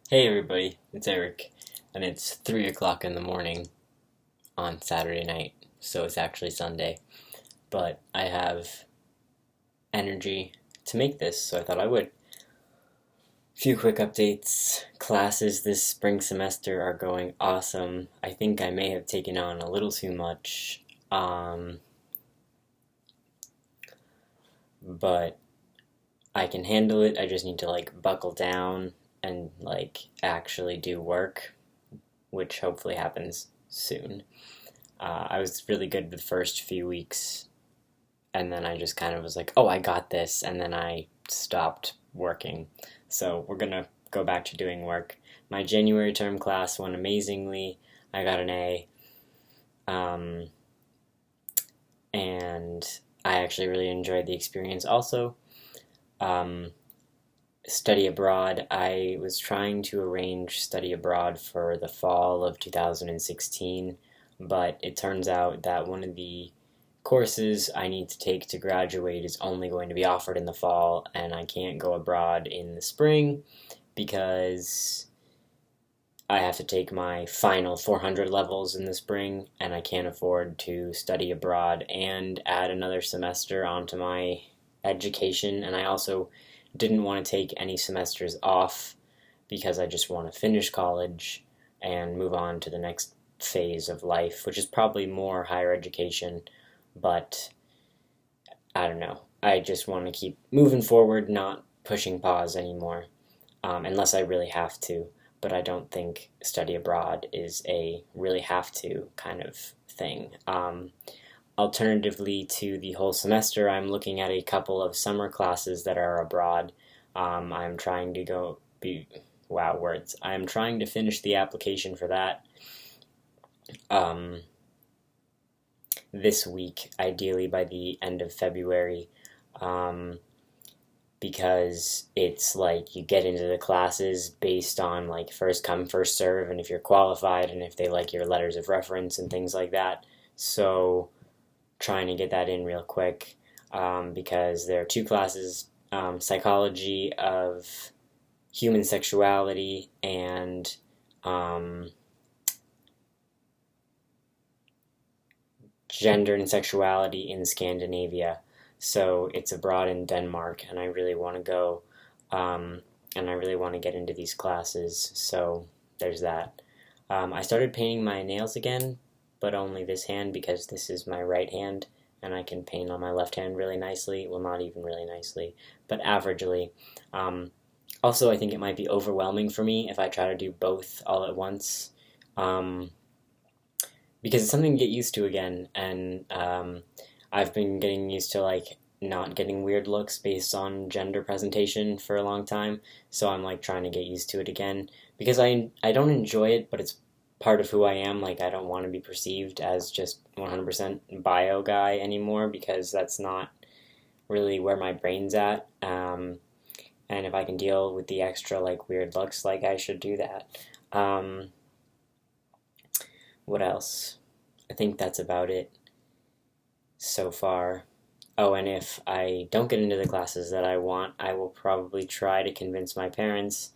Hey everybody, it's Eric, and it's 3 o'clock in the morning on Saturday night, so it's actually Sunday. But I have energy to make this, so I thought I would. Few quick updates. Classes this spring semester are going awesome. I think I may have taken on a little too much, but I can handle it. I just need to buckle down and actually do work, which hopefully happens soon. I was really good the first few weeks, and then I just kind of was like, oh, I got this, and then I stopped working. So we're gonna go back to doing work. My January term class went amazingly. I got an A, and I actually really enjoyed the experience also. Um, Study abroad. I was trying to arrange study abroad for the fall of 2016, but it turns out that one of the courses I need to take to graduate is only going to be offered in the fall, and I can't go abroad in the spring because I have to take my final 400 levels in the spring, and I can't afford to study abroad and add another semester onto my education, and I also didn't want to take any semesters off because I just want to finish college and move on to the next phase of life, which is probably more higher education, but I don't know. I just want to keep moving forward, not pushing pause anymore, unless I really have to. But I don't think study abroad is a really have to kind of thing. Alternatively to the whole semester, I'm looking at a couple of summer classes that are abroad. I'm trying to wow, words. I'm trying to finish the application for that this week, ideally by the end of February, because it's like you get into the classes based on first come, first serve, and if you're qualified and if they like your letters of reference and things like that. So trying to get that in real quick, because there are two classes, psychology of human sexuality and gender and sexuality in Scandinavia. So it's abroad in Denmark, and I really want to go, and I really want to get into these classes. So there's that. I started painting my nails again, but only this hand because this is my right hand, and I can paint on my left hand really nicely. Well, not even really nicely, but averagely. Also, I think it might be overwhelming for me if I try to do both all at once, because it's something to get used to again, and I've been getting used to not getting weird looks based on gender presentation for a long time, so I'm trying to get used to it again, because I don't enjoy it, but it's part of who I am. I don't want to be perceived as just 100% bio guy anymore, because that's not really where my brain's at. And if I can deal with the extra weird looks, I should do that. What else? I think that's about it so far. Oh, and if I don't get into the classes that I want, I will probably try to convince my parents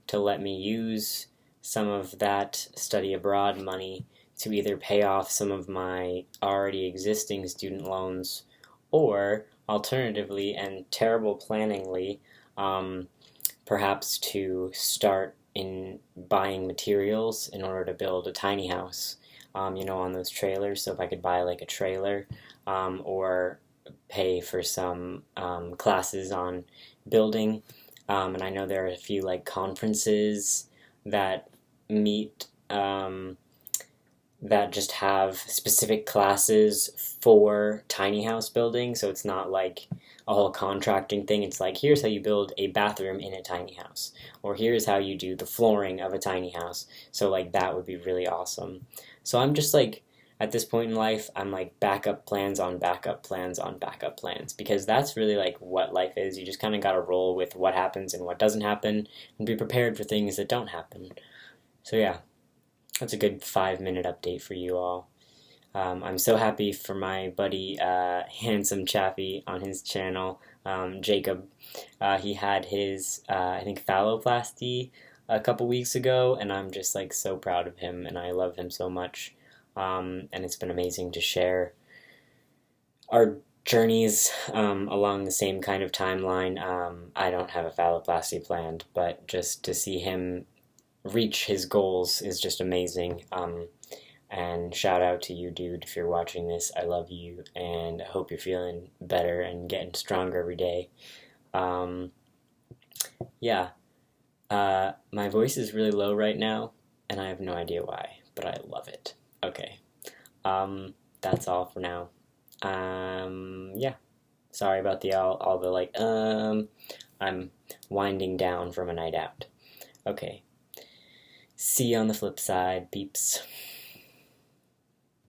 to let me use some of that study abroad money to either pay off some of my already existing student loans, or alternatively and terrible planningly, perhaps to start in buying materials in order to build a tiny house, on those trailers. So if I could buy a trailer, or pay for some classes on building. And I know there are a few conferences that meet, that just have specific classes for tiny house building, so it's not like a whole contracting thing. It's here's how you build a bathroom in a tiny house, or here's how you do the flooring of a tiny house. So that would be really awesome. So I'm just at this point in life, I'm backup plans on backup plans on backup plans, because that's really what life is. You just kind of got to roll with what happens and what doesn't happen, and be prepared for things that don't happen. So yeah, that's a good 5-minute update for you all. I'm so happy for my buddy Handsome Chaffee on his channel, Jacob. He had his, I think, phalloplasty a couple weeks ago, and I'm just like so proud of him, and I love him so much. And it's been amazing to share our journeys along the same kind of timeline. I don't have a phalloplasty planned, but just to see him reach his goals is just amazing. And shout out to you, dude, if you're watching this. I love you, and I hope you're feeling better and getting stronger every day. Yeah, my voice is really low right now, and I have no idea why, but I love it. Okay, that's all for now. Yeah, sorry about all the like, I'm winding down from a night out. Okay, see you on the flip side, peeps.